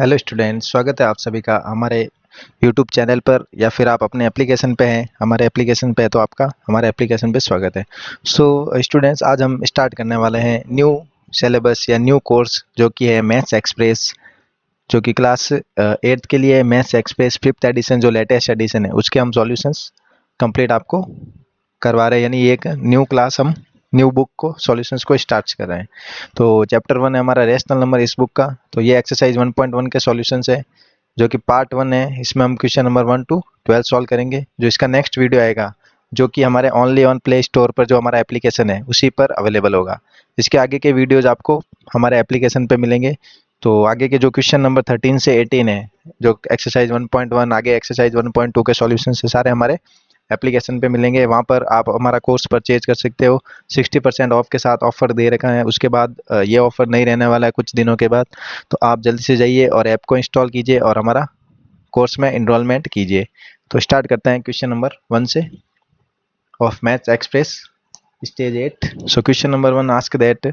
Hello student, स्वागत है आप सभी का हमारे यूट्यूब चैनल पर। या फिर आप अपने एप्लीकेशन पे हैं, हमारे एप्लीकेशन पे है तो आपका हमारे एप्लीकेशन पे स्वागत है। सो स्टूडेंट्स, आज हम स्टार्ट करने वाले हैं न्यू सिलेबस या न्यू कोर्स जो कि है मैथ्स एक्सप्रेस, जो कि क्लास 8th के लिए मैथ्स एक्सप्रेस 5th एडिशन जो लेटेस्ट एडिशन है उसके हम सॉल्यूशंस कंप्लीट आपको करवा रहे हैं। यानी ये एक न्यू क्लास, हम न्यू बुक को सॉल्यूशंस को स्टार्ट कर रहे हैं। तो चैप्टर 1 है हमारा रेशनल नंबर इस बुक का। तो ये एक्सरसाइज 1.1 के सॉल्यूशंस है जो कि पार्ट 1 है। इसमें हम क्वेश्चन नंबर 1 to 12 सॉल्व करेंगे। जो इसका नेक्स्ट वीडियो आएगा जो कि हमारे ओनली ऑन प्ले स्टोर पर जो हमारा एप्लीकेशन है उसी पर अवेलेबल होगा। इसके आगे के वीडियोज आपको हमारे एप्लीकेशन पे मिलेंगे। तो आगे के जो क्वेश्चन नंबर 13 से 18 है, जो एक्सरसाइज 1.1 आगे एक्सरसाइज 1.2 के सॉल्यूशन से सारे हमारे एप्लीकेशन पे मिलेंगे। वहाँ पर आप हमारा कोर्स परचेज कर सकते हो। 60% ऑफ के साथ ऑफर दे रखा है। उसके बाद ये ऑफर नहीं रहने वाला है कुछ दिनों के बाद। तो आप जल्दी से जाइए और ऐप को इंस्टॉल कीजिए और हमारा कोर्स में इनरोलमेंट कीजिए। तो स्टार्ट करते हैं क्वेश्चन नंबर 1 से of maths express stage 8। So question number 1 ask that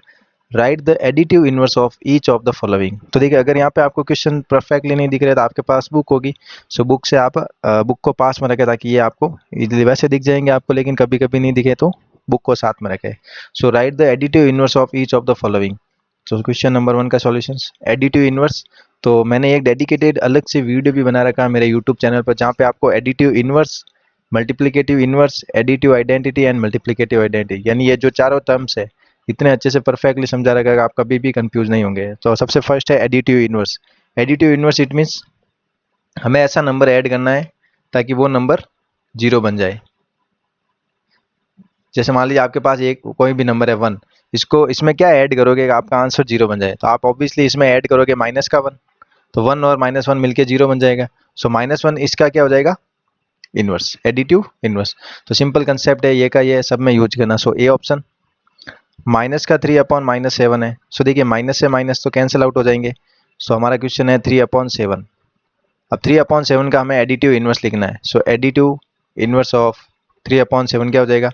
right the additive inverse of each of the following. तो देखिए, अगर यहाँ पे आपको क्वेश्चन परफेक्टली नहीं दिख रहे तो आपके पास बुक होगी। सो बुक से आप बुक को पास में रखें ताकि ये आपको इजीली, वैसे दिख जाएंगे आपको लेकिन कभी कभी नहीं दिखे तो बुक को साथ में रखें। So write the additive inverse of each of the following. तो क्वेश्चन नंबर 1 का सॉल्यूशंस एडिटिव इनवर्स। तो मैंने एक डेडिकेटेड अलग से वीडियो भी बना रखा है मेरे यूट्यूब चैनल पर, जहाँ पे आपको additive inverse, multiplicative inverse, additive identity and multiplicative identity, यानी ये जो चारों टर्म्स है इतने अच्छे से परफेक्टली समझा रखा है, आप कभी भी कंफ्यूज नहीं होंगे। तो सबसे फर्स्ट है additive inverse. Additive inverse it means हमें ऐसा नंबर ऐड करना है ताकि वो नंबर जीरो बन जाए। जैसे मान लीजिए आपके पास एक कोई भी नंबर है 1, इसको इसमें क्या ऐड करोगे आपका आंसर जीरो बन जाए, तो आप ऑब्वियसली इसमें ऐड करोगे माइनस का 1, तो 1 और -1 मिलके जीरो बन जाएगा। सो -1 इसका क्या हो जाएगा, इनवर्स, एडिटिव इनवर्स। तो सिंपल कंसेप्ट है ये का, ये सब में यूज करना। सो ए ऑप्शन। माइनस का 3/-7 है। सो देखिए, माइनस से माइनस तो कैंसिल आउट हो जाएंगे। सो हमारा क्वेश्चन है 3/7। अब 3/7 का हमें एडिटिव इनवर्स लिखना है। सो एडिटिव इनवर्स ऑफ 3/7 क्या हो जाएगा,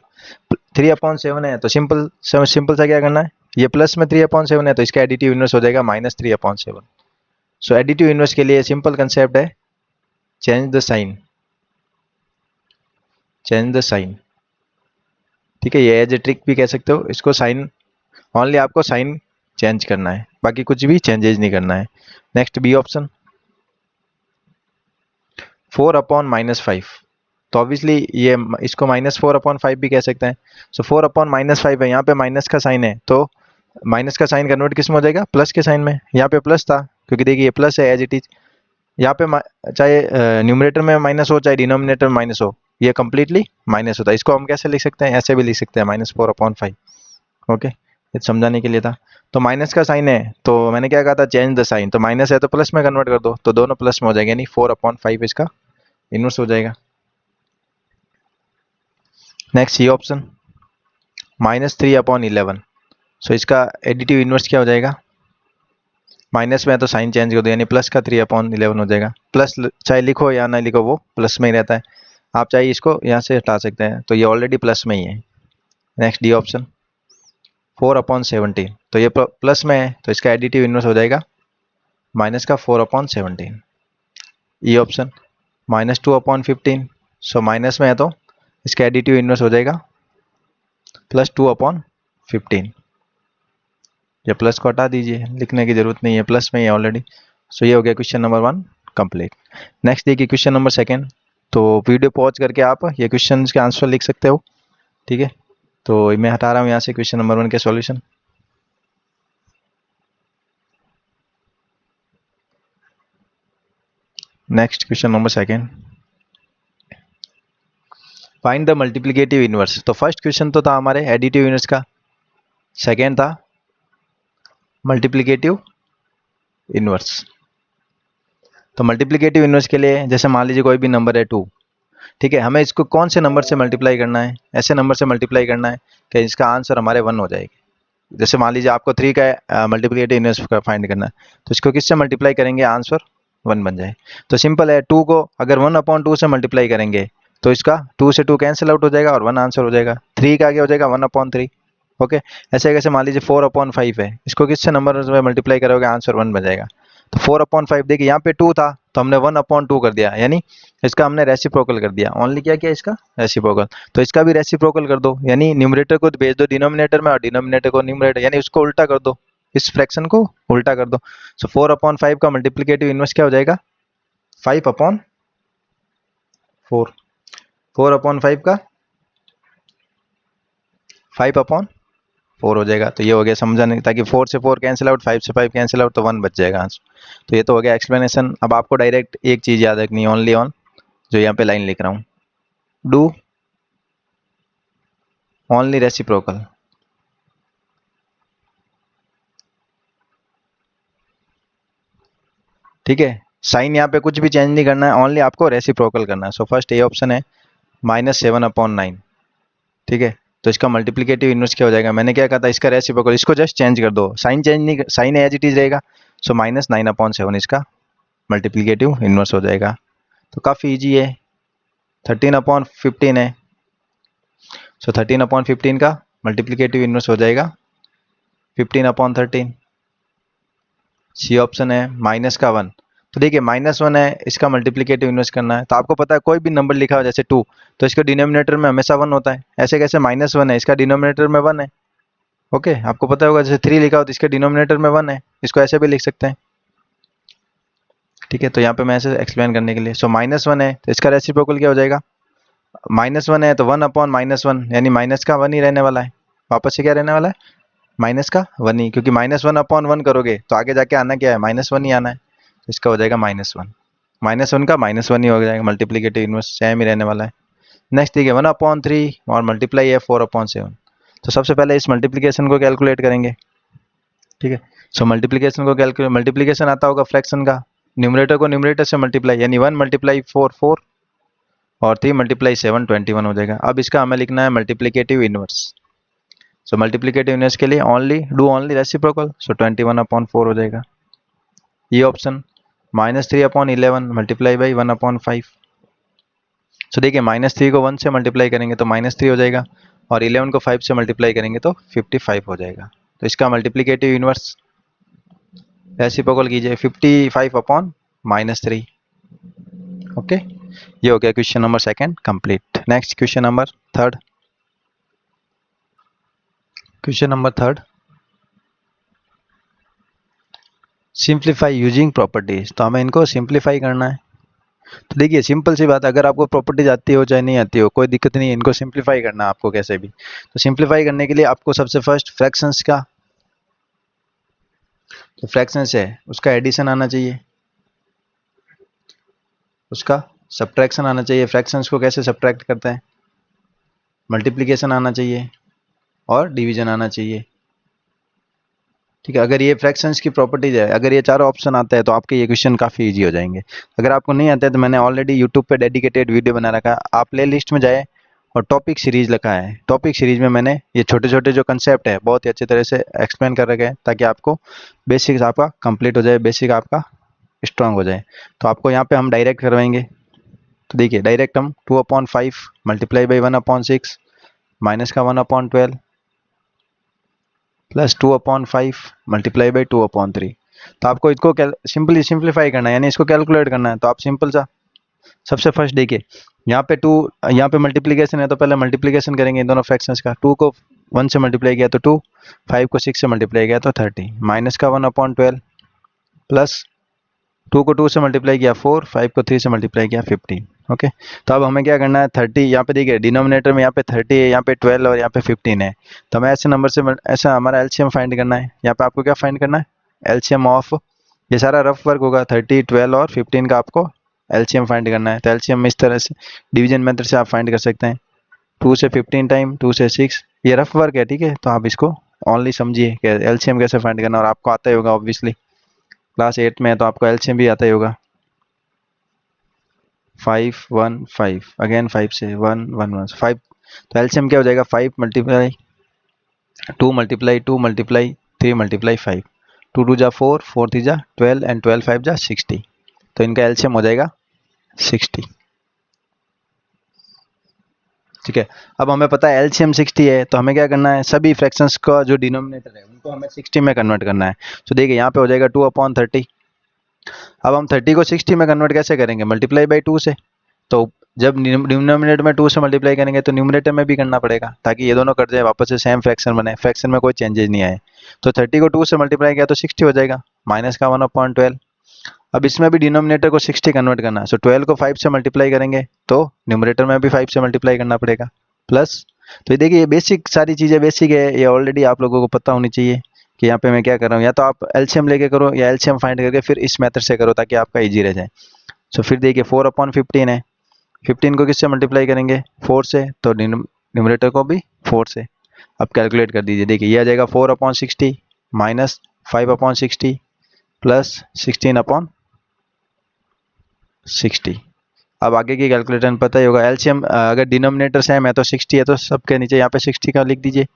3/7 है तो सिंपल सिंपल सा क्या करना है, ये प्लस में 3/7 है तो इसका एडिटिव इनवर्स हो जाएगा -3/7। सो एडिटिव इनवर्स के लिए सिंपल कंसेप्ट है change the sign, change the sign. ठीक है, ये एज ए ट्रिक भी कह सकते हो इसको। साइन ओनली आपको साइन चेंज करना है, बाकी कुछ भी चेंजेस नहीं करना है। Next B option 4/-5। तो ऑब्वियसली ये इसको -4/5 भी कह सकते हैं। सो 4/-5 है, यहाँ पे माइनस का साइन है तो माइनस का साइन कन्वर्ट किस में हो जाएगा, प्लस के साइन में। यहाँ पे प्लस था क्योंकि देखिए ये प्लस है एज इट इज। यहाँ पे चाहे न्यूमरेटर में माइनस हो चाहे डिनोमिनेटर में माइनस हो, ये कंप्लीटली माइनस होता है। इसको हम कैसे लिख सकते हैं, ऐसे भी लिख सकते हैं -4/5। ओके, ये समझाने के लिए था। तो माइनस का साइन है तो मैंने क्या कहा था, चेंज द साइन। तो माइनस है तो प्लस में कन्वर्ट कर दो, तो दोनों प्लस में हो जाएंगे, यानी 4/5 इसका इनवर्स हो जाएगा। नेक्स्ट ये ऑप्शन -3/11। सो इसका एडिटिव इनवर्स क्या हो जाएगा, माइनस में है तो साइन चेंज कर दो, यानी प्लस का 3/11 हो जाएगा। प्लस चाहे लिखो या ना लिखो वो प्लस में ही रहता है। आप चाहे इसको यहाँ से हटा सकते हैं, तो ये ऑलरेडी प्लस में ही है। Next D option 4/17। तो ये प्लस में है तो इसका एडिटिव इनवर्स हो जाएगा माइनस का 4/17। E option -2/15। सो माइनस में है तो इसका एडिटिव इनवर्स हो जाएगा +2/15। ये प्लस को हटा दीजिए, लिखने की जरूरत नहीं है, प्लस में ही है ऑलरेडी। सो ये हो गया क्वेश्चन नंबर 1 कंप्लीट। नेक्स्ट देखिए क्वेश्चन नंबर 2। तो वीडियो पॉज करके आप ये क्वेश्चन के आंसर लिख सकते हो। ठीक है, तो मैं हटा रहा हूँ यहाँ से क्वेश्चन नंबर 1 के solution. Next question number 2, find the multiplicative inverse. तो फर्स्ट क्वेश्चन तो था हमारे एडिटिव इनवर्स का, सेकेंड था मल्टीप्लिकेटिव इनवर्स। तो मल्टीप्लिकेटिव इनवर्स के लिए जैसे मान लीजिए कोई भी नंबर है 2, ठीक है, हमें इसको कौन से नंबर से मल्टीप्लाई करना है, ऐसे नंबर से मल्टीप्लाई करना है कि इसका आंसर हमारे 1 हो जाएगी। जैसे मान लीजिए आपको 3 का मल्टीप्लिकेटिव इनवर्स का फाइंड करना है, तो इसको किससे मल्टीप्लाई करेंगे आंसर 1 बन जाए। तो सिंपल है, 2 को अगर 1/2 से मल्टीप्लाई करेंगे तो इसका 2 से 2 कैंसिल आउट हो जाएगा और 1 आंसर हो जाएगा। 3 का आगे हो जाएगा 1/3। ओके, ऐसे कैसे मान लीजिए 4/5 है, इसको किससे नंबर में मल्टीप्लाई करोगे आंसर 1 बन जाएगा। तो 4/5 देखिए यहाँ पे 2 था तो हमने 1/2 कर दिया, यानी इसका हमने रेसिप्रोकल कर दिया। ओनली क्या किया इसका रेसिप्रोकल, तो इसका भी रेसिप्रोकल कर दो, यानी न्यूमरेटर को भेज दो डिनोमिनेटर में और डिनोमिनेटर को न्यूमरेटर, यानी उसको उल्टा कर दो, इस फ्रैक्शन को उल्टा कर दो। सो 4/5 का मल्टीप्लिकेटिव इनवर्स क्या हो जाएगा 5/4, 4/5 का 5/4 हो जाएगा। तो ये हो गया समझा नहीं, ताकि 4 से 4 कैंसिल आउट, 5 से 5 कैंसिल आउट, तो 1 बच जाएगा आंसर। तो ये तो हो गया एक्सप्लेनेशन। अब आपको डायरेक्ट एक चीज याद रखनी है, ओनली ऑन जो यहाँ पे लाइन लिख रहा हूँ, डू ओनली रेसिप्रोकल। ठीक है, साइन यहाँ पे कुछ भी चेंज नहीं करना है, ओनली आपको रेसिप्रोकल करना है। सो फर्स्ट ए ऑप्शन है -7/9। ठीक है, तो इसका मल्टीप्लिकेटिव इनवर्स क्या हो जाएगा, मैंने क्या कहा था इसका रेसिप्रोकल, इसको जस्ट चेंज कर दो, साइन चेंज नहीं, साइन एज इट इज रहेगा। सो -9/7 इसका मल्टीप्लिकेटिव इनवर्स हो जाएगा। तो काफ़ी इजी है, 13/15 है। सो 13/15 का मल्टीप्लिकेटिव इनवर्स हो जाएगा 15/13। सी ऑप्शन है माइनस का 1। तो देखिए -1 है, इसका मल्टीप्लिकेटिव इनवर्स करना है, तो आपको पता है कोई भी नंबर लिखा हो जैसे 2, तो इसका डिनोमिनेटर में हमेशा 1 होता है। ऐसे कैसे -1 है, इसका डिनोमिनेटर में 1 है। ओके, आपको पता होगा जैसे 3 लिखा हो तो इसके डिनोमिनेटर में 1 है, इसको ऐसे भी लिख सकते हैं। ठीक है, तो यहाँ पे मैं ऐसे एक्सप्लेन करने के लिए, सो -1 है तो इसका रेसिप्रोकल क्या हो जाएगा, -1 है तो 1/-1, यानी माइनस का 1 ही रहने वाला है। वापस से क्या रहने वाला है, माइनस का 1 ही, क्योंकि -1/1 करोगे तो आगे जाके आना क्या है, -1 ही आना है। तो इसका हो जाएगा -1, -1 का -1 ही हो जाएगा, मल्टीप्लिकेटिव इनवर्स सेम ही रहने वाला है। नेक्स्ट देखिए 1/3 और मल्टीप्लाई है 4/7। तो सबसे पहले इस मल्टीप्लिकेशन को कैलकुलेट करेंगे। ठीक है, सो मल्टीप्लिकेशन को कैलकुलेट, मल्टीप्लिकेशन आता होगा फ्रैक्शन का, न्यूमरेटर को न्यूमरेटर से मल्टीप्लाई, यानी 1 × 4 4 और 3 × 7 21 हो जाएगा। अब इसका हमें लिखना है मल्टीप्लिकेटिव इनवर्स। सो मल्टीप्लिकेटिव इनवर्स के लिए ओनली रेसिप्रोकल, सो 21/4 हो जाएगा। ये ऑप्शन -3/11 मल्टीप्लाई बाई 1/5। सो देखिए -3 को 1 से मल्टीप्लाई करेंगे तो -3 हो जाएगा, और 11 को 5 से मल्टीप्लाई करेंगे तो 55 हो जाएगा। तो इसका मल्टीप्लिकेटिव इनवर्स रेसिप्रोकल कीजिए 55/-3। ओके, ये हो गया question number second complete. Next question number third. Question number third, simplify using properties. तो हमें इनको सिंप्लीफाई करना है। तो देखिए सिंपल सी बात है, अगर आपको प्रॉपर्टीज आती हो चाहे नहीं आती हो कोई दिक्कत नहीं है, इनको सिंप्लीफाई करना है आपको कैसे भी। तो सिंप्लीफाई करने के लिए आपको सबसे फर्स्ट फ्रैक्शंस का, जो फ्रैक्शंस है उसका एडिशन आना चाहिए, उसका सब्ट्रैक्शन आना चाहिए, फ्रैक्शंस को कैसे सब्ट्रैक्ट करते हैं, मल्टीप्लिकेशन आना चाहिए और डिवीजन आना चाहिए। ठीक है, अगर ये फ्रैक्शंस की प्रॉपर्टीज है, अगर ये चारों ऑप्शन आता है तो आपके ये क्वेश्चन काफ़ी इजी हो जाएंगे। अगर आपको नहीं आता है तो मैंने ऑलरेडी यूट्यूब पे डेडिकेटेड वीडियो बना रखा है, आप प्ले लिस्ट में जाए और टॉपिक सीरीज लिखा है, टॉपिक सीरीज में मैंने ये छोटे छोटे जो कंसेप्ट है बहुत ही अच्छी तरह से एक्सप्लेन कर रखे हैं, ताकि आपको बेसिक्स आपका कंप्लीट हो जाए, बेसिक आपका स्ट्रांग हो जाए। तो आपको यहाँ पे हम डायरेक्ट करवाएंगे। तो देखिए डायरेक्ट हम 2/5 मल्टीप्लाई बाई 1/6 माइनस का 1/12 प्लस 2/5 मल्टीप्लाई बाई 2/3। तो आपको इसको सिंपली सिंप्लीफाई करना है, यानी इसको कैलकुलेट करना है। तो आप सिंपल सा सबसे फर्स्ट देखिए यहाँ पे 2, यहाँ पे मल्टीप्लिकेशन है तो पहले मल्टीप्लिकेशन करेंगे इन दोनों फ्रैक्शंस का। 2 को 1 से मल्टीप्लाई किया तो 2, 5 को 6 से मल्टीप्लाई किया तो 30, माइनस का 1/12 प्लस 2 को 2 से मल्टीप्लाई किया 4, 5 को 3 से मल्टीप्लाई किया 15। ओके, तो अब हमें क्या करना है 30, यहाँ पे देखिए डिनोमिनेटर में यहाँ पे 30 है, यहाँ पे 12 और यहाँ पे 15 है। तो हमें ऐसे नंबर से ऐसा हमारा एलसीएम फाइंड करना है। यहाँ पे आपको क्या फाइंड करना है, एलसीएम ऑफ, ये सारा रफ वर्क होगा, 30, 12 और 15 का आपको एलसीएम फाइंड करना है। तो एलसीएम इस तरह से डिवीजन मेथड से आप फाइंड कर सकते हैं, 2 से 15 टाइम 2 से 6, ये रफ वर्क है। ठीक है, तो आप इसको ओनली समझिए कि एलसीएम कैसे फाइंड करना, और आपको आता ही होगा ऑब्वियसली, क्लास 8 में है तो आपको एलसीएम भी आता ही होगा। 5 1 5 अगेन 5 से 1 1 1 5, तो एलसीएम क्या हो जाएगा 5 मल्टीप्लाई 2 मल्टीप्लाई 2 मल्टीप्लाई 3 मल्टीप्लाई 5, 2 2 जा 4, 4 3 जा 12 एंड 12 5 जा 60। तो इनका एलसीएम हो जाएगा 60। ठीक है, अब हमें पता है एलसीएम 60 है, तो हमें क्या करना है, सभी फ्रैक्शंस का जो डिनोमिनेटर है उनको हमें 60 में कन्वर्ट करना है। तो देखिए यहाँ पे हो जाएगा 2/30 अब हम 30 को 60 में कन्वर्ट कैसे करेंगे, मल्टीप्लाई बाई 2 से। तो जब डिनोमिनेटर में 2 से मल्टीप्लाई करेंगे तो न्यूमरेटर में भी करना पड़ेगा, ताकि ये दोनों कट जाए, वापस से सेम फ्रैक्शन बने, फ्रैक्शन में कोई चेंजेस नहीं आए। तो 30 को 2 से मल्टीप्लाई किया तो 60 हो जाएगा, माइनस का 1/12। अब इसमें भी डिनोमिनेटर को 60 कन्वर्ट करना है, सो 12 को 5 से मल्टीप्लाई करेंगे तो न्यूमरेटर में भी 5 से मल्टीप्लाई करना पड़ेगा, प्लस। तो ये देखिए, ये बेसिक सारी चीज़ें बेसिक है, ये ऑलरेडी आप लोगों को पता होनी चाहिए कि यहाँ पे मैं क्या कर रहा हूँ। या तो आप एलसीएम लेके करो या एलसीएम फाइंड करके फिर इस मेथड से करो, ताकि आपका ईजी रह जाए। सो फिर देखिए 4/15 है, 15 को किससे मल्टीप्लाई करेंगे, 4 से, तो न्यूमरेटर को भी 4 से। अब कैलकुलेट कर दीजिए, देखिए ये आ जाएगा 4/60 माइनस 5/60 प्लस 16/60। अब आगे की कैलकुलेटर पता ही होगा, एलसीएम अगर डिनोमिनेटर सेम है तो 60 है, तो सबके नीचे यहाँ पे 60 का लिख दीजिए,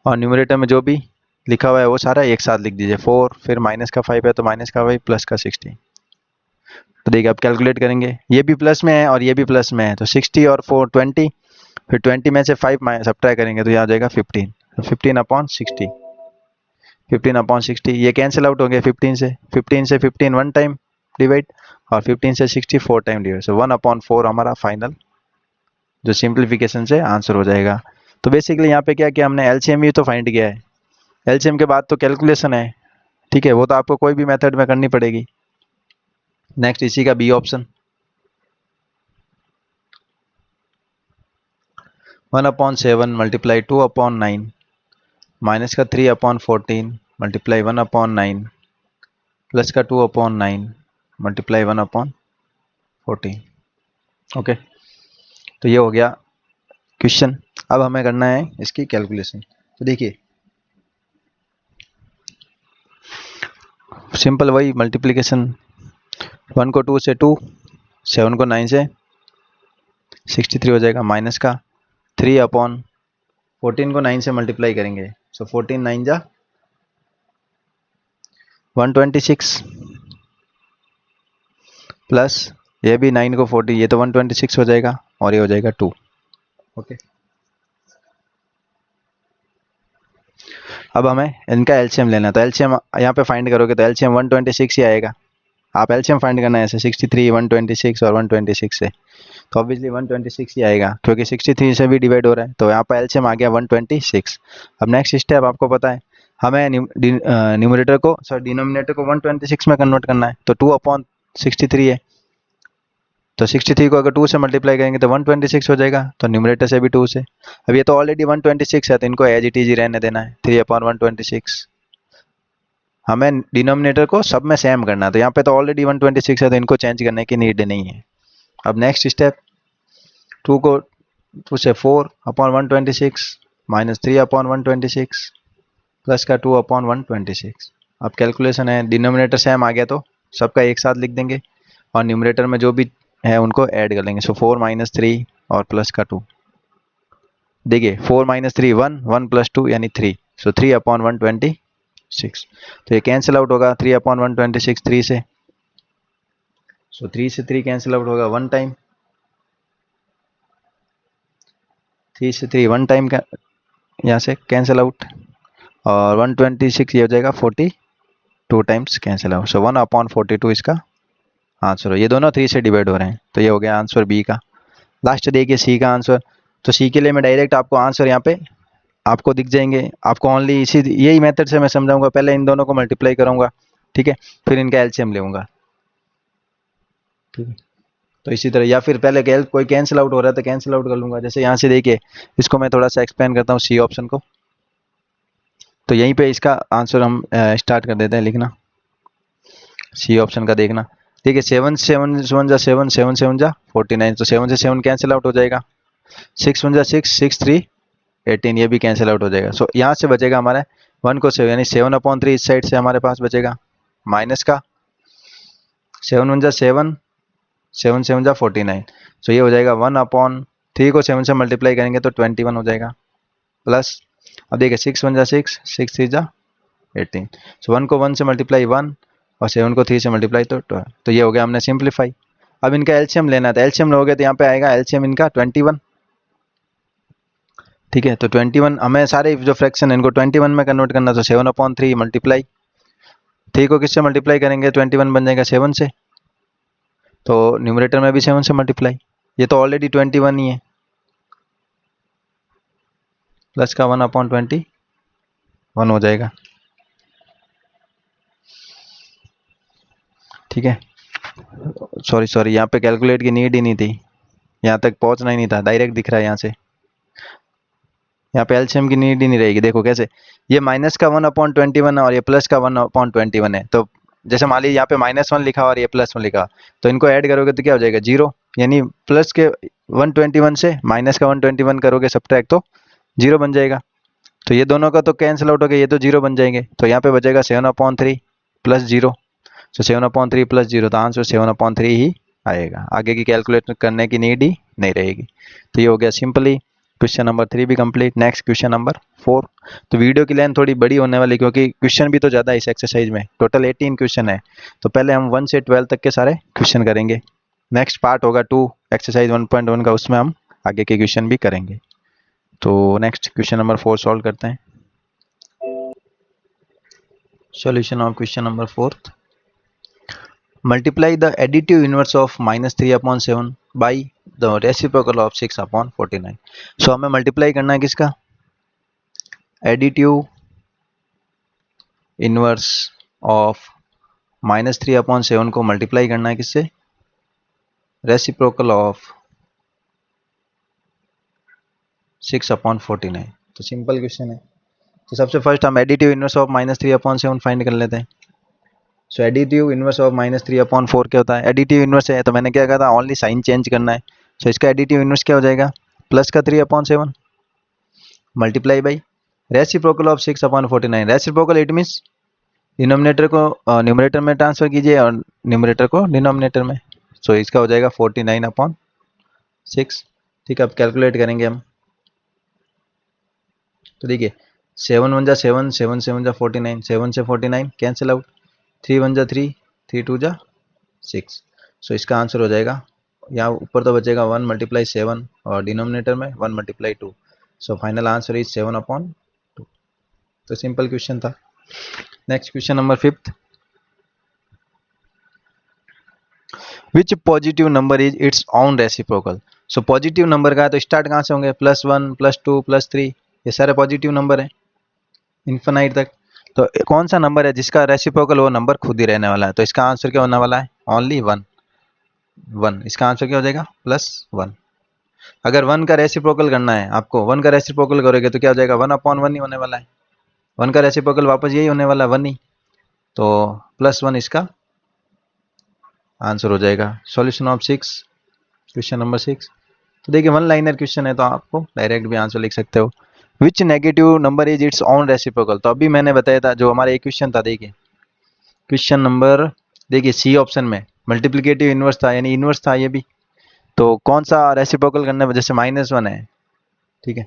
और न्यूमरेटर में जो भी लिखा हुआ है वो सारा एक साथ लिख दीजिए। 4 फिर माइनस का 5 है तो माइनस का 5 प्लस का 60। तो देखिए अब कैलकुलेट करेंगे, ये भी प्लस में है और ये भी प्लस में है, तो 60 और 4 20, फिर 20 में से 5 सब्ट्रैक्ट करेंगे तो यहाँ आ जाएगा 15, 15/60, 15/60 ये कैंसिल आउट हो गया 15 से, 15 वन टाइम डिवाइड, और 15 से 60 4 टाइम डिवाइड, सो 1/4 हमारा फाइनल जो सिंप्लीफिकेशन से आंसर हो जाएगा। तो बेसिकली यहाँ पे क्या किया हमने, एलसीएम ही तो फाइंड किया है, एलसीएम के बाद तो कैलकुलेशन है, ठीक है, वो तो आपको कोई भी मेथड में करनी पड़ेगी। नेक्स्ट इसी का बी ऑप्शन, 1/7 मल्टीप्लाई 2/9 माइनस का 3/14 मल्टीप्लाई 1/9 प्लस का 2/9 मल्टीप्लाई 1/14। ओके, तो ये हो गया क्वेश्चन। अब हमें करना है इसकी कैलकुलेशन। तो देखिए सिंपल वही मल्टीप्लिकेशन, 1 को 2 से 2, 7 को 9 से 63 हो जाएगा, माइनस का 3/14 को 9 से मल्टीप्लाई करेंगे, सो 14 9 जा 126 प्लस ये भी 9 को 40, ये तो 126 हो जाएगा और ये हो जाएगा 2। ओके, अब हमें इनका एलसीएम लेना है, तो एलसीएम यहाँ पे फाइंड करोगे तो एलसीएम 126 ही आएगा। आप एलसीएम फाइंड करना है ऐसे 63 126 और 126 से, तो ऑब्वियसली 126 ही आएगा, क्योंकि 63 से भी डिवाइड हो रहा है, तो यहाँ पर एलसीएम आ गया 126। अब नेक्स्ट स्टेप आपको पता है, हमें न्यूमरेटर को सॉरी डिनोमिनेटर को 126 में कन्वर्ट करना है, तो 2/63 है, तो 63 को अगर 2 से मल्टीप्लाई करेंगे तो 126 हो जाएगा, तो न्यूमरेटर से भी 2 से। अब ये तो ऑलरेडी 126 है, तो इनको एज इट इज ही रहने देना है, 3/126। हमें डिनोमिनेटर को सब में सेम करना है, तो यहाँ पे तो ऑलरेडी 126 है, तो इनको चेंज करने की नीड नहीं है। अब नेक्स्ट स्टेप, 2 को 2 से 4/126 माइनस 3/126 प्लस का 2/126। अब कैलकुलेशन है, डिनोमिनेटर सेम आ गया तो सबका एक साथ लिख देंगे, और न्यूमरेटर में जो भी है उनको ऐड कर लेंगे, सो 4 - 3 और प्लस का 2। देखिए 4 - 3 1, 1 + 2 यानी 3, सो 3/126। तो ये कैंसिल आउट होगा 3/126 3 से, सो 3 से 3 कैंसिल आउट होगा 1 टाइम, 3 से 3 1 टाइम का यहाँ से कैंसिल आउट, और 126 ये हो जाएगा 42 टाइम्स कैंसिल आउट, सो 1/42 इसका आंसर हो। ये दोनों 3 से डिवाइड हो रहे हैं, तो ये हो गया आंसर बी का। लास्ट देखिए सी का आंसर, तो सी के लिए मैं डायरेक्ट आपको आंसर यहाँ पे आपको दिख जाएंगे, आपको ओनली इसी यही मेथड से मैं समझाऊंगा, पहले इन दोनों को मल्टीप्लाई करूंगा, ठीक है, फिर इनका एलसीएम लूंगा, ठीक है। तो इसी तरह, या फिर पहले कोई कैंसिल आउट हो रहा है तो कैंसिल आउट कर लूंगा, जैसे यहाँ से देखिए, इसको मैं थोड़ा सा एक्सप्लेन करता हूँ सी ऑप्शन को। तो यहीं पे इसका आंसर हम स्टार्ट कर देते हैं लिखना, सी ऑप्शन का देखना। देखिए 7 7 1 जा 7, 7 7 जा 49, तो 7 से 7 कैंसिल आउट हो जाएगा, 6 1 जा 6, 6 3 18, ये भी कैंसिल आउट हो जाएगा। सो यहाँ से बचेगा हमारा 1 को 7 यानी 7/3 इस साइड से हमारे पास बचेगा, माइनस का 7 1 जा 7, 7 7 जा 49, सो ये हो जाएगा 1/3 को 7 से मल्टीप्लाई करेंगे तो 21 हो जाएगा, प्लस अब देखिए 6 1 जा 6, 6 3 जा 18, सो 1 को 1 से मल्टीप्लाई 1 और 7 को 3 से मल्टीप्लाई तो 12, तो ये हो गया हमने सिंप्लीफाई। अब इनका एलसीएम लेना था, एलसीएम लोगे तो यहाँ पे आएगा एलसीएम इनका 21, ठीक है। तो 21 हमें सारे जो फ्रैक्शन है इनको 21 में कन्वर्ट करना, तो 7/3 मल्टीप्लाई 3 को किससे मल्टीप्लाई करेंगे, 21 बन जाएगा 7 से, तो न्यूमरेटर में भी 7 से मल्टीप्लाई, ये तो ऑलरेडी 21 ही है, प्लस का 1/21 हो जाएगा। ठीक है, सॉरी यहाँ पे कैलकुलेट की नीड ही नहीं थी, यहाँ तक पहुँचना ही नहीं था, डायरेक्ट दिख रहा है यहाँ से, यहाँ पे एलसीएम की नीड ही नहीं रहेगी। देखो कैसे, ये माइनस का 1/21 और ये प्लस का 1/21 है, तो जैसे मान लीजिए यहाँ पे -1 लिखा और ये +1 लिखा, तो इनको ऐड करोगे तो क्या हो जाएगा 0, यानी प्लस के 121 से माइनस का 121 करोगे सब्ट्रैक्ट तो 0 बन जाएगा। तो ये दोनों का तो कैंसिल आउट हो गया, ये तो 0 बन जाएंगे, तो यहाँ पे बचेगा 7/3 प्लस 0, तो 7/3 प्लस 0, तो आंसर 7/3 ही आएगा, आगे की कैलकुलेट करने की नीड ही नहीं रहेगी। तो ये हो गया सिंपली क्वेश्चन नंबर 3 भी कंप्लीट। Next question number 4। तो वीडियो की लेंथ थोड़ी बड़ी होने वाली, क्योंकि क्वेश्चन भी तो ज़्यादा है इस एक्सरसाइज में, टोटल 18 क्वेश्चन है, तो पहले हम 1 से 12 तक के सारे क्वेश्चन करेंगे। नेक्स्ट पार्ट होगा 2 एक्सरसाइज 1.1 का, उसमें हम आगे के क्वेश्चन भी करेंगे। तो नेक्स्ट क्वेश्चन नंबर 4 सॉल्व करते हैं। Solution of question number 4। Multiply the additive inverse of -3/7 by the reciprocal of 6/49। सो हमें मल्टीप्लाई करना है किसका, एडिटिव इनवर्स ऑफ -3/7 को मल्टीप्लाई करना है किससे, रेसिप्रोकल ऑफ 6/49। तो सिंपल क्वेश्चन है, तो सबसे फर्स्ट हम एडिटिव इनवर्स ऑफ -3/7 फाइंड कर लेते हैं। सो एडिटिव इनवर्स ऑफ -3/4 क्या होता है, एडिटिव इनवर्स है तो मैंने क्या कहा था, ओनली साइन चेंज करना है। सो इसका एडिटिव इनवर्स क्या हो जाएगा, प्लस का 3/7 multiply by reciprocal of 6/49। Reciprocal it means denominator को न्यूमरेटर में ट्रांसफर कीजिए और न्यूमरेटर को डिनोमिनेटर में। सो इसका हो जाएगा 49/6। ठीक है, अब कैलकुलेट करेंगे हम। तो देखिए 7 1 जा 7, 7 7 जा 49, 7 से 49 कैंसिल आउट, 3 1 जा 3, 3 2 जा 6। सो इसका आंसर हो जाएगा, यहाँ ऊपर तो बचेगा 1 × 7 और डिनोमिनेटर में 1 × 2। So final answer is 7/2। तो सिंपल क्वेश्चन था। Next question number 5। Which positive number is its own reciprocal. So positive number का है तो स्टार्ट कहाँ से होंगे, +1 +2 +3, ये सारे पॉजिटिव नंबर है इन्फिनाइट तक। तो कौन सा नंबर है जिसका रेसिप्रोकल वो नंबर खुद ही रहने वाला है, तो इसका आंसर क्या होने वाला है, ओनली 1। इसका आंसर क्या हो जाएगा, +1। अगर 1 का रेसिप्रोकल करना है आपको, 1 का रेसिप्रोकल करोगे तो क्या हो जाएगा, 1/1 ही होने वाला है। 1 का रेसिप्रोकल वापस यही होने वाला है, 1 ही, तो +1 इसका आंसर हो जाएगा। Solution of 6, question number 6। तो देखिए 1 लाइनर क्वेश्चन है तो आपको डायरेक्ट भी आंसर लिख सकते हो। Which negative number is its own reciprocal. तो अभी मैंने बताया था, जो हमारा एक क्वेश्चन था, देखिए क्वेश्चन नंबर, देखिए सी ऑप्शन में मल्टीप्लिकेटिव इनवर्स था, यानी इनवर्स था ये भी। तो कौन सा रेसिप्रोकल करने में, जैसे -1 है, ठीक है,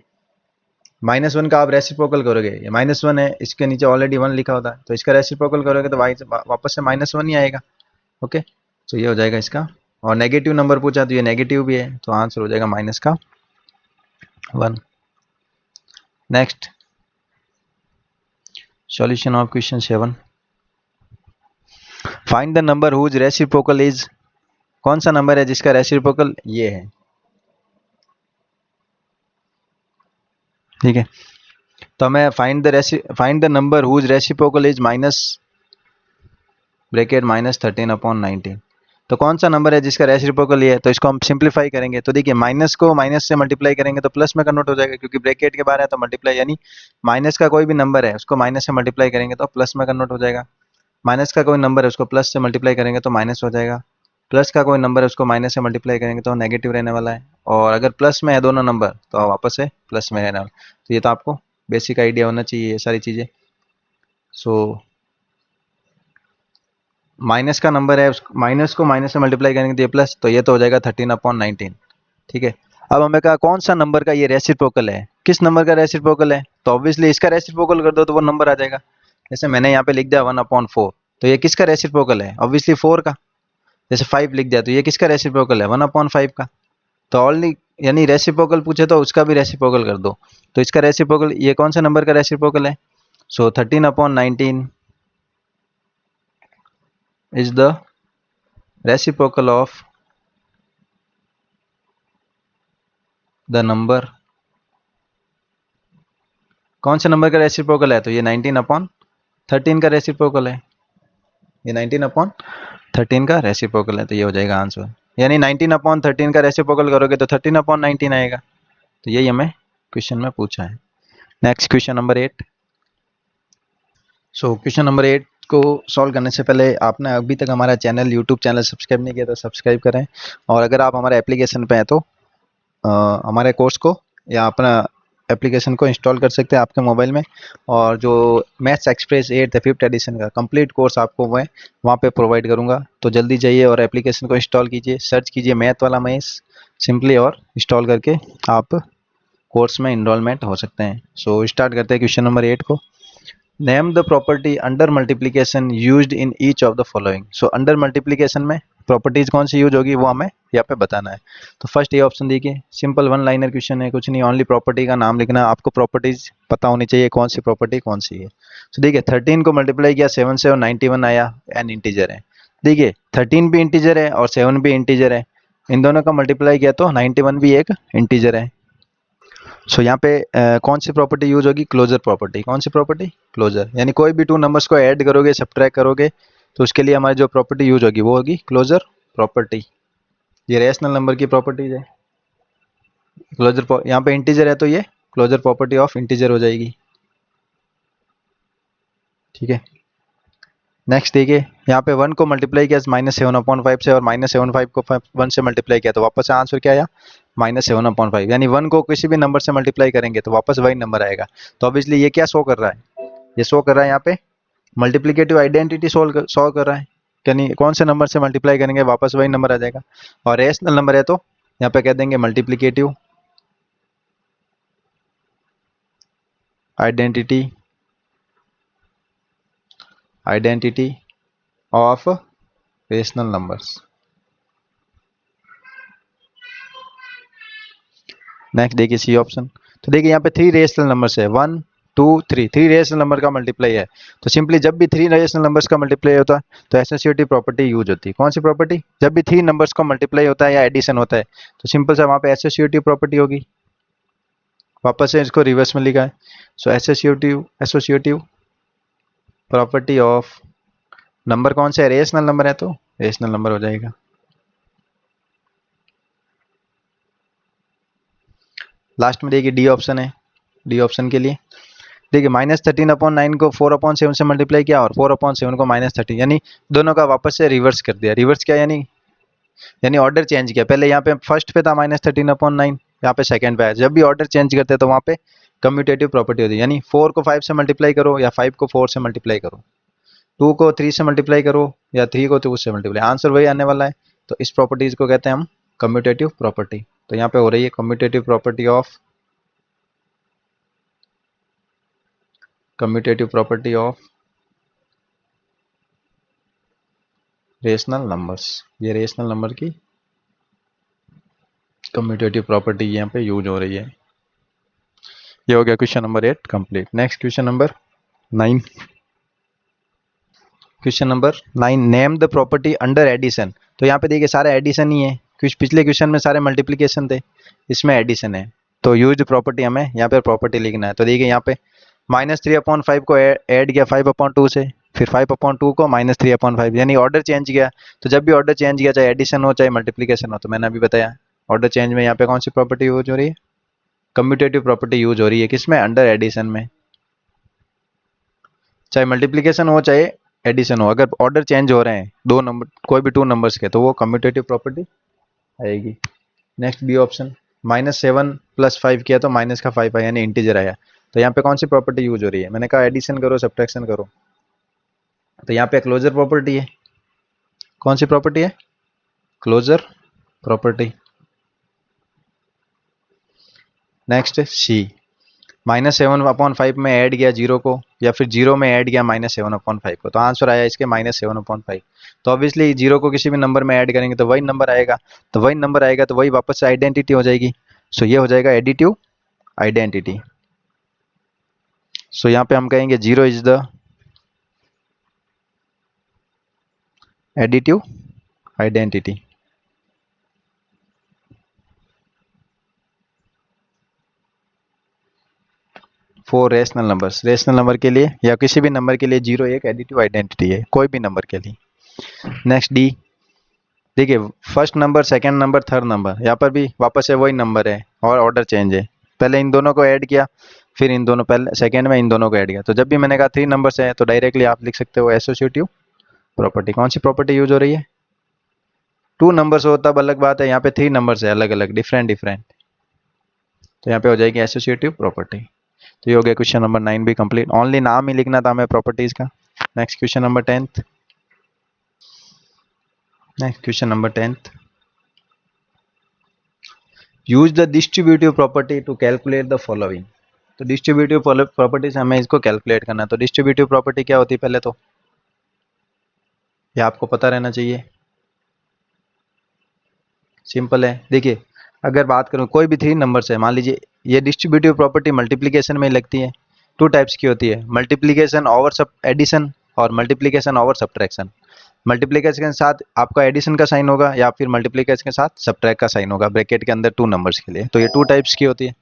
-1 का आप रेसिप्रोकल करोगे, ये -1 है, इसके नीचे ऑलरेडी 1 लिखा होता है, तो इसका रेसिप्रोकल करोगे तो वापस से -1 ही आएगा। ओके, तो ये हो जाएगा इसका। और नेगेटिव नंबर पूछा तो ये नेगेटिव भी है, तो आंसर हो जाएगा -1। Next solution of question 7। Find the number whose reciprocal is, कौन सा नंबर है जिसका रेसिप्रोकल ये है, ठीक है। तो हमें find the number whose reciprocal is -13/19। तो कौन सा नंबर है जिसका रेसिप्रोकल ये है, तो इसको हम सिंप्लीफाई करेंगे। तो देखिए माइनस को माइनस से मल्टीप्लाई करेंगे तो प्लस में कन्वर्ट हो जाएगा, क्योंकि ब्रैकेट के बाहर है तो मल्टीप्लाई, यानी माइनस का कोई भी नंबर है उसको माइनस से मल्टीप्लाई करेंगे तो प्लस में कन्वर्ट हो जाएगा। माइनस का कोई नंबर है उसको प्लस से मल्टीप्लाई करेंगे तो माइनस हो जाएगा। प्लस का कोई नंबर है उसको माइनस से मल्टीप्लाई करेंगे तो नेगेटिव रहने वाला है। और अगर प्लस में है दोनों नंबर तो वापस से प्लस में रहने वाला। तो ये तो आपको बेसिक आइडिया होना चाहिए ये सारी चीज़ें। सो माइनस का नंबर है, माइनस को माइनस से मल्टीप्लाई करेंगे तो ये प्लस, तो ये तो हो जाएगा 13/19। ठीक है, अब हमें कहा कौन सा नंबर का ये रेसिप्रोकल है, किस नंबर का रेसिप्रोकल है, तो ऑब्वियसली इसका रेसिप्रोकल कर दो तो वो नंबर आ जाएगा। जैसे मैंने यहाँ पे लिख दिया 1/4, तो ये किसका रेसिप्रोकल है, ऑब्वियसली 4 का। जैसे 5 लिख दिया तो ये किसका रेसिप्रोकल है, 1/5 का। तो ऑनली, यानी रेसिप्रोकल पूछे तो उसका भी रेसिप्रोकल कर दो। तो इसका रेसिप्रोकल, ये कौन सा नंबर का रेसिप्रोकल है, सो 13/19 is the reciprocal of the number, कौन से नंबर का रेसिप्रोकल है? तो ये 19/13 का रेसिप्रोकल है, ये 19/13 का रेसिप्रोकल है, तो ये हो जाएगा आंसर। यानी 19/13 का रेसिप्रोकल करोगे तो 13/19 आएगा। तो यही हमें क्वेश्चन में पूछा है। Next question number 8। So question number 8 को सॉल्व करने से पहले आपने अभी तक हमारा चैनल यूट्यूब चैनल सब्सक्राइब नहीं किया तो सब्सक्राइब करें, और अगर आप हमारे एप्लीकेशन पे हैं तो हमारे कोर्स को या अपना एप्लीकेशन को इंस्टॉल कर सकते हैं आपके मोबाइल में, और जो मैथ्स एक्सप्रेस 8 5th एडिशन का कंप्लीट कोर्स आपको मैं वहाँ पे प्रोवाइड करूँगा। तो जल्दी जाइए और एप्लीकेशन को इंस्टॉल कीजिए, सर्च कीजिए मैथ वाला महेश सिंपली, और इंस्टॉल करके आप कोर्स में इनरोलमेंट हो सकते हैं। सो स्टार्ट करते हैं क्वेश्चन नंबर 8 को। Name the property under multiplication used in each of the following. So under multiplication में प्रॉपर्टीज कौन सी यूज होगी वो हमें यहाँ पे बताना है। तो फर्स्ट ये ऑप्शन देखिए, सिंपल वन लाइनर क्वेश्चन है, कुछ नहीं, ओनली प्रॉपर्टी का नाम लिखना है, आपको प्रॉपर्टीज पता होनी चाहिए कौन सी प्रॉपर्टी कौन सी है। तो देखिए 13 को मल्टीप्लाई किया 7 से और 91 आया, एन इंटीजर है। देखिए 13 भी इंटीजर है और 7 भी इंटीजर है, इन दोनों का मल्टीप्लाई किया तो 91 भी एक इंटीजर है। सो यहाँ पे कौन सी प्रॉपर्टी यूज होगी? Closure property. कौन सी प्रॉपर्टी? क्लोजर। यानी कोई भी टू नंबर्स को ऐड करोगे सब्ट्रैक्ट करोगे तो उसके लिए हमारी जो प्रॉपर्टी यूज होगी वो होगी क्लोजर प्रॉपर्टी। ये रेशनल नंबर की प्रॉपर्टीज है। क्लोजर यहाँ पे इंटीजर है तो ये क्लोजर प्रॉपर्टी ऑफ इंटीजर हो जाएगी। ठीक है, नेक्स्ट देखिए, यहाँ पे 1 को मल्टीप्लाई किया -7/5 से और -7/5 को 1 से मल्टीप्लाई किया तो वापस से आंसर क्या आया? -7/5। यानी 1 को किसी भी नंबर से मल्टीप्लाई करेंगे तो वापस वही नंबर आएगा। तो ऑब्वियसली ये क्या शो कर रहा है? ये शो कर रहा है यहाँ पे मल्टीप्लिकेटिव आइडेंटिटी सॉल्व कर रहा है। यानी कौन से नंबर से मल्टीप्लाई करेंगे वापस वही नंबर आ जाएगा। और रेशनल नंबर है तो यहाँ पे कह देंगे multiplicative identity of rational numbers. Next देखिए सी ऑप्शन। तो देखिए यहाँ पे 3 रेशनल नंबर्स है, 1 2 3, 3 रेशनल नंबर का मल्टीप्लाई है। तो सिंपली जब भी 3 रेशनल नंबर्स का मल्टीप्लाई होता है तो एसोसिएटिव प्रॉपर्टी यूज होती है। कौन सी प्रॉपर्टी? जब भी 3 नंबर्स का मल्टीप्लाई होता है या एडिशन होता है तो सिंपल से वहाँ पे एसोसिएटिव प्रॉपर्टी होगी। वापस से इसको रिवर्स में लिखा है। सो एसोसिएटिव प्रॉपर्टी ऑफ नंबर कौन सा है? रेशनल नंबर है तो रेशनल नंबर हो जाएगा। लास्ट में देखिए डी ऑप्शन है, डी ऑप्शन के लिए देखिए -13/9 को 4/7 से मल्टीप्लाई किया और 4/7 को -13, यानी दोनों का वापस से रिवर्स कर दिया। रिवर्स क्या? यानी ऑर्डर चेंज किया। पहले यहाँ पे फर्स्ट पे था -13/9, यहाँ पे सेकंड पे है। जब भी ऑर्डर चेंज करते हैं तो वहाँ पे कम्यूटेटिव प्रॉपर्टी होती है। यानी 4 को 5 से मल्टीप्लाई करो या 5 को 4 से मल्टीप्लाई करो, 2 को 3 से मल्टीप्लाई करो या 3 को 2 से मल्टीप्लाई, आंसर वही आने वाला है। तो इस प्रॉपर्टीज को कहते हैं हम कम्यूटेटिव प्रॉपर्टी। तो यहाँ पे हो रही है commutative property of rational numbers. ये रेशनल नंबर की कम्यूटेटिव प्रॉपर्टी यहाँ पे यूज हो रही है। ये हो गया question number 8 complete. Next question number 9। Question number 9, name the property under addition. तो यहाँ पे देखिए सारे एडिशन ही है, कुछ पिछले क्वेश्चन में सारे मल्टीप्लीकेशन थे, इसमें एडिशन है। तो यूज प्रॉपर्टी हमें यहाँ पे प्रॉपर्टी लिखना है। तो देखिए यहाँ पे -3/5 को ऐड किया 5/2 से, फिर 5/2 को -3/5, यानी ऑर्डर चेंज किया। तो जब भी ऑर्डर चेंज किया चाहे एडिशन हो चाहे मल्टीप्लीकेशन हो, तो मैंने अभी बताया ऑर्डर चेंज में यहाँ पे कौन सी प्रॉपर्टी यूज हो रही है? कम्यूटेटिव प्रॉपर्टी यूज हो रही है। किसमें? अंडर एडिशन में। चाहे मल्टीप्लीकेशन हो चाहे एडिशन हो, अगर ऑर्डर चेंज हो रहे हैं दो नंबर, कोई भी टू नंबर्स के, तो वो कम्यूटेटिव प्रॉपर्टी आएगी। नेक्स्ट बी ऑप्शन, -7 + 5 किया तो माइनस का 5 आया, यानी इंटीजर आया। तो यहाँ पे कौन सी प्रॉपर्टी यूज हो रही है? मैंने कहा एडिशन करो सब्ट्रैक्शन करो, तो यहाँ पे क्लोजर प्रॉपर्टी है। कौन सी प्रॉपर्टी है? Closure property. नेक्स्ट सी, -7/5 में ऐड किया 0 को, या फिर 0 में ऐड किया -7/5 को, तो आंसर आया इसके -7/5। तो ऑब्वियसली 0 को किसी भी नंबर में ऐड करेंगे तो वही नंबर आएगा, तो वही नंबर आएगा तो वही वापस से आइडेंटिटी हो जाएगी। सो ये हो जाएगा एडिटिव आइडेंटिटी। सो यहाँ पे हम कहेंगे 0 is the additive identity. Four rational numbers, rational number के लिए या किसी भी नंबर के लिए जीरो एक एडिटिव आइडेंटिटी है, कोई भी नंबर के लिए। नेक्स्ट डी, देखिए first number, second number, third number, यहाँ पर भी वापस से वही नंबर है और ऑर्डर चेंज है। पहले इन दोनों को ऐड किया, फिर इन दोनों, पहले सेकंड में इन दोनों को ऐड किया। तो जब भी मैंने कहा थ्री नंबर्स है तो डायरेक्टली आप लिख सकते हो एसोसिएटिव प्रॉपर्टी। कौन सी प्रॉपर्टी यूज हो रही है? टू नंबर्स हो तब अलग बात है, यहाँ पे थ्री नंबर्स है, अलग अलग, डिफरेंट डिफरेंट, तो यहाँ पे हो जाएगी एसोसिएटिव प्रॉपर्टी। तो ये हो गया क्वेश्चन नंबर 9 भी कंप्लीट। ओनली नाम ही लिखना था हमें प्रॉपर्टीज का। Next question number 10th। Next question number 10th, use the distributive property to calculate the following. तो डिस्ट्रीब्यूटिव प्रॉपर्टी से हमें इसको कैलकुलेट करना है। तो डिस्ट्रीब्यूटिव प्रॉपर्टी क्या होती है पहले तो ये आपको पता रहना चाहिए, सिंपल है। देखिए अगर बात करूं कोई भी थ्री नंबर्स है, मान लीजिए ये डिस्ट्रीब्यूटिव प्रॉपर्टी मल्टीप्लिकेशन में लगती है। टू टाइप्स की होती है, मल्टीप्लिकेशन ओवर सब एडिशन और मल्टीप्लिकेशन ओवर सब्ट्रैक्शन। मल्टीप्लिकेशन के साथ आपका एडिशन का साइन होगा या फिर मल्टीप्लिकेशन के साथ सब्ट्रैक्ट का साइन होगा ब्रैकेट के अंदर टू नंबर्स के लिए। तो ये टू टाइप्स की होती है।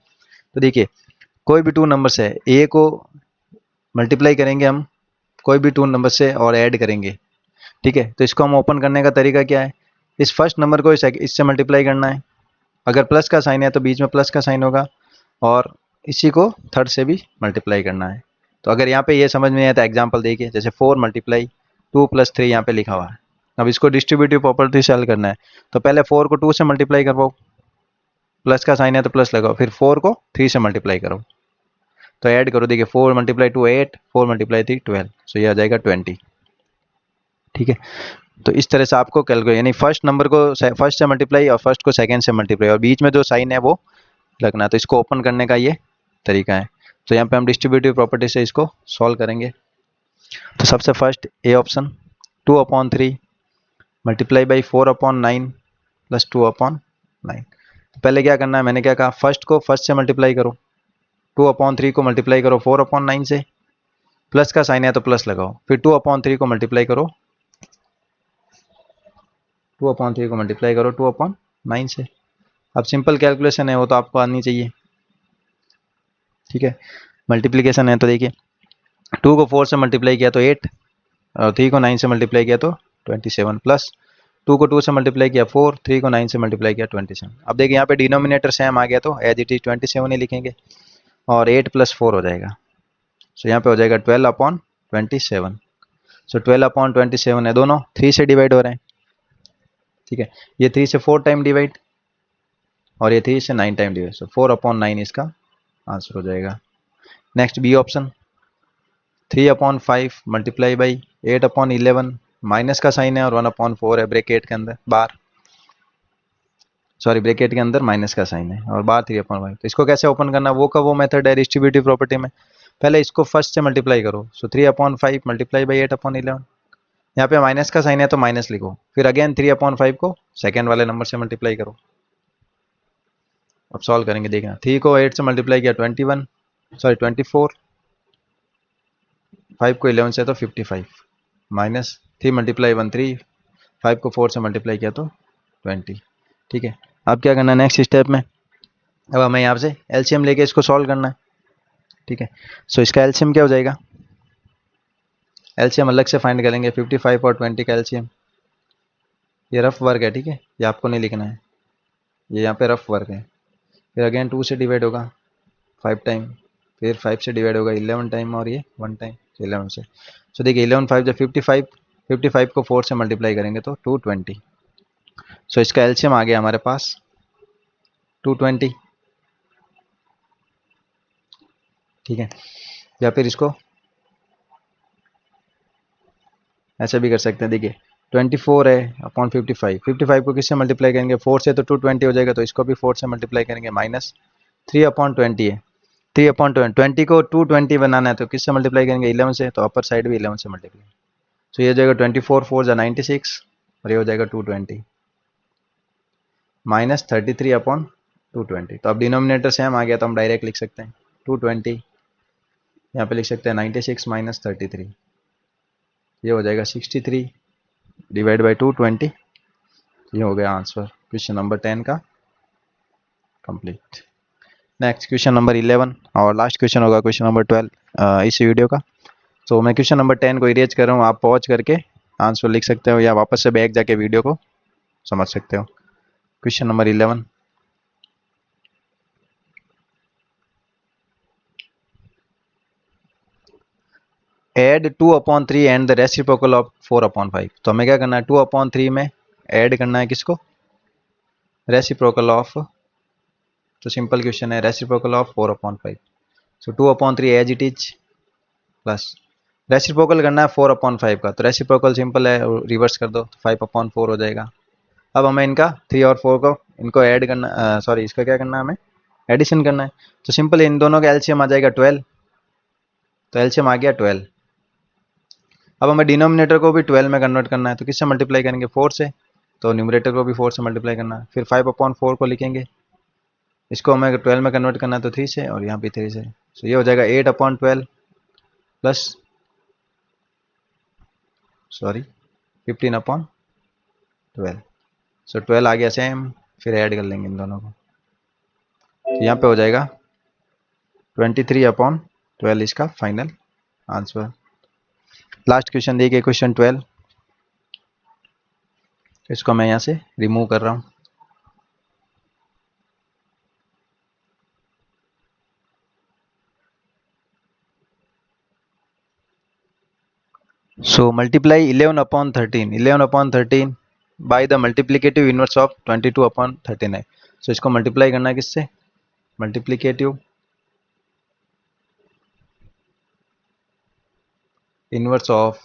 तो देखिए कोई भी टू नंबर्स है, ए को मल्टीप्लाई करेंगे हम कोई भी टू नंबर से और ऐड करेंगे, ठीक है। तो इसको हम ओपन करने का तरीका क्या है, इस फर्स्ट नंबर को इससे मल्टीप्लाई करना है। अगर प्लस का साइन है तो बीच में प्लस का साइन होगा, और इसी को थर्ड से भी मल्टीप्लाई करना है। तो अगर यहाँ पे ये समझ में आया तो एग्जांपल देखिए, जैसे 4 मल्टीप्लाई 2 + 3 यहाँ पे लिखा हुआ है। अब इसको डिस्ट्रीब्यूटिव प्रॉपर्टी से हल करना है। तो पहले 4 को 2 से मल्टीप्लाई करवाओ, प्लस का साइन है तो प्लस लगाओ, फिर 4 को 3 से मल्टीप्लाई करो, तो ऐड करो। देखिए 4 × 2 8, 4 × 3 12, सो ये आ जाएगा 20, ठीक है। तो इस तरह से आपको कैलकुलेट, यानी फर्स्ट नंबर को फर्स्ट से मल्टीप्लाई और फर्स्ट को सेकंड से मल्टीप्लाई, और बीच में जो साइन है वो लगना है। तो इसको ओपन करने का ये तरीका है। तो यहाँ पे हम डिस्ट्रीब्यूटिव प्रॉपर्टी से इसको सॉल्व करेंगे। तो सबसे first A option, 2/3 multiply by 4/9 plus 2/9। तो पहले क्या करना है, मैंने क्या कहा, फर्स्ट को फर्स्ट से मल्टीप्लाई करो, 2/3 को मल्टीप्लाई करो 4/9 से, प्लस का साइन है तो प्लस लगाओ, फिर 2/3 को मल्टीप्लाई करो 2/3 को मल्टीप्लाई करो 2/9 से। अब सिंपल कैलकुलेशन है, वो तो आपको आनी चाहिए, ठीक है। मल्टीप्लीकेशन है तो देखिए 2 को 4 से मल्टीप्लाई किया तो 8, और 3 को 9 से मल्टीप्लाई किया तो 27, प्लस 2 को 2 से मल्टीप्लाई किया 4, 3 को 9 से मल्टीप्लाई किया 27। अब देखिए यहाँ पे डिनोमिनेटर सेम आ गया तो एज इट इज 27 ही लिखेंगे, और 8 + 4 हो जाएगा। सो यहाँ पे हो जाएगा 12/27। सो 12/27 है, दोनों 3 से डिवाइड हो रहे हैं, ठीक है। ये 3 से 4 टाइम डिवाइड, और ये 3 से 9 टाइम डिवाइड, सो 4/9 इसका आंसर हो जाएगा। Next B option, 3/5 multiply by 8/11, minus का साइन है और 1/4 है ब्रैकेट के अंदर बार, सॉरी ब्रैकेट के अंदर माइनस का साइन है और बार 3/5। तो इसको कैसे ओपन करना, वो का वो मेथड है डिस्ट्रीब्यूटिव प्रॉपर्टी में। पहले इसको फर्स्ट से मल्टीप्लाई करो, सो 3/5 मल्टीप्लाई बाई 8/11, यहाँ पे माइनस का साइन है तो माइनस लिखो, फिर अगेन 3/5 को सेकेंड वाले नंबर से मल्टीप्लाई करो। अब सॉल्व करेंगे, देखना 3 को 8 से मल्टीप्लाई किया 24, 5 को 11 से तो 55, माइनस 3 × 1 3, 5 को 4 से मल्टीप्लाई किया तो 20, ठीक है। अब क्या करना है नेक्स्ट स्टेप में, अब हमें यहाँ से एलसीएम लेके इसको सॉल्व करना है, ठीक है। सो इसका एलसीएम क्या हो जाएगा, एलसीएम अलग से फाइंड करेंगे, 55 और 20 का एलसीएम। ये रफ वर्क है, ठीक है, ये आपको नहीं लिखना है, ये यहाँ पे रफ वर्क है। फिर अगेन 2 से डिवाइड होगा 5 टाइम, फिर 5 से डिवाइड होगा 11 टाइम, और ये 1 टाइम 11 से। सो देखिए 11 5 जब 55, 55 को 4 से मल्टीप्लाई करेंगे तो 220। सो इसका एलसीएम आ गया हमारे पास 220, ठीक है। या फिर इसको ऐसा भी कर सकते हैं, देखिए 24 है अपॉन 55, 55 को किससे मल्टीप्लाई करेंगे 4 से, तो 220 हो जाएगा, तो इसको भी 4 से मल्टीप्लाई करेंगे, माइनस 3/20 है, 3/20 को 220 बनाना है तो किससे मल्टीप्लाई करेंगे 11 से, तो अपर साइड भी 11 से मल्टीप्लाई। तो ये हो जाएगा 24 4 जा 96, और ये हो जाएगा 220 माइनस 33/220। तो अब डिनोमिनेटर सेम आ गया तो हम डायरेक्ट लिख सकते हैं 220, यहाँ पे लिख सकते हैं 96 माइनस 33, ये हो जाएगा 63 डिवाइड बाई 2 20। ये हो गया आंसर क्वेश्चन नंबर 10 का कंप्लीट। नेक्स्ट क्वेश्चन नंबर 11 और लास्ट क्वेश्चन होगा क्वेश्चन नंबर 12 इस वीडियो का। तो मैं क्वेश्चन नंबर 10 को इरेज कर रहा हूँ, आप पॉज करके आंसर लिख सकते हो या वापस से बैक जाके वीडियो को समझ सकते हो। Question number 11, add 2/3 and the reciprocal of 4/5। तो हमें क्या करना है, 2/3 में ऐड करना है किसको, रेसिप्रोकल ऑफ, तो सिंपल क्वेश्चन है reciprocal of 4/5। So 2/3 as it is plus reciprocal करना है 4/5 का, तो रेसिप्रोकल सिंपल है, रिवर्स कर दो तो 5/4 हो जाएगा। अब हमें इनका 3 और 4 को इनको ऐड करना, सॉरी इसका क्या करना है, हमें एडिशन करना है। तो सिंपल इन दोनों का एलसीएम आ जाएगा 12, तो एलसीएम आ गया 12। अब हमें डिनोमिनेटर को भी 12 में कन्वर्ट करना है, तो किससे मल्टीप्लाई करेंगे, 4 से, तो न्यूमरेटर को भी 4 से मल्टीप्लाई करना है। फिर 5/4 को लिखेंगे, इसको हमें 12 में कन्वर्ट करना है तो 3 से, और यहाँ भी 3 से। तो ये हो जाएगा 8/12 प्लस 15/12। सो 12 आ गया सेम, फिर ऐड कर लेंगे इन दोनों को, तो यहाँ पे हो जाएगा 23/12 इसका फाइनल आंसर। लास्ट क्वेश्चन देखिए क्वेश्चन 12, इसको मैं यहाँ से रिमूव कर रहा हूँ। So multiply 11/13 by the multiplicative inverse of 22/39। So इसको मल्टीप्लाई करना है किससे, multiplicative inverse of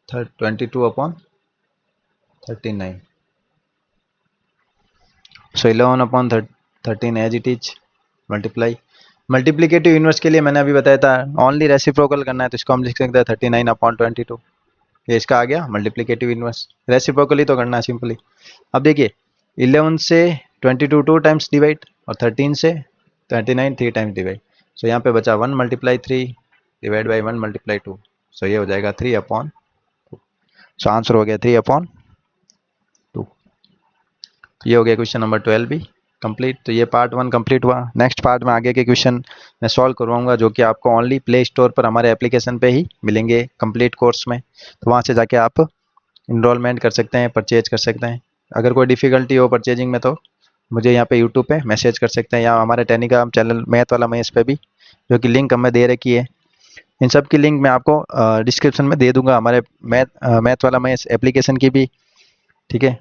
22/39। So 11/13 as it is multiply, multiplicative inverse के लिए मैंने अभी बताया था ओनली रेसिप्रोकल करना है, तो इसको हम लिख सकते हैं 39/22। ये इसका आ गया मल्टीप्लिकेटिव इनवर्स, रेसिप्रोकल ही तो करना है सिंपली। अब देखिए 11 से 22 2 टाइम्स डिवाइड, और 13 से 39 3 टाइम्स डिवाइड। सो यहाँ पे बचा 1 × 3 डिवाइड बाई 1 × 2। सो ये हो जाएगा 3/2। सो आंसर हो गया 3/2। ये हो गया क्वेश्चन नंबर 12 भी कंप्लीट। तो ये पार्ट 1 कंप्लीट हुआ। नेक्स्ट पार्ट में आगे के क्वेश्चन मैं सॉल्व करवाऊंगा, जो कि आपको ओनली प्ले स्टोर पर हमारे एप्लीकेशन पे ही मिलेंगे कंप्लीट कोर्स में। तो वहाँ से जाके आप इनरोलमेंट कर सकते हैं, परचेज कर सकते हैं। अगर कोई डिफ़िकल्टी हो परचेजिंग में तो मुझे यहाँ पे यूट्यूब पे मैसेज कर सकते हैं, या हमारे टेलीग्राम चैनल मैथ वाला महेश पे भी, जो कि लिंक हमें दे रखी है। इन सब की लिंक मैं आपको डिस्क्रिप्शन में दे दूंगा, हमारे मैथ वाला महेश एप्लीकेशन की भी, ठीक है।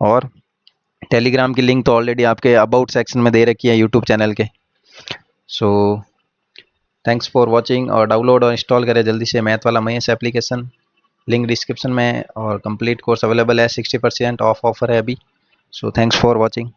और टेलीग्राम की लिंक तो ऑलरेडी आपके अबाउट सेक्शन में दे रखी है यूट्यूब चैनल के। सो थैंक्स फॉर वॉचिंग, और डाउनलोड और इंस्टॉल करें जल्दी से मैथ वाला महेश एप्लीकेशन, लिंक डिस्क्रिप्शन में। और कंप्लीट कोर्स अवेलेबल है, 60% ऑफ ऑफर है अभी। So thanks for watching.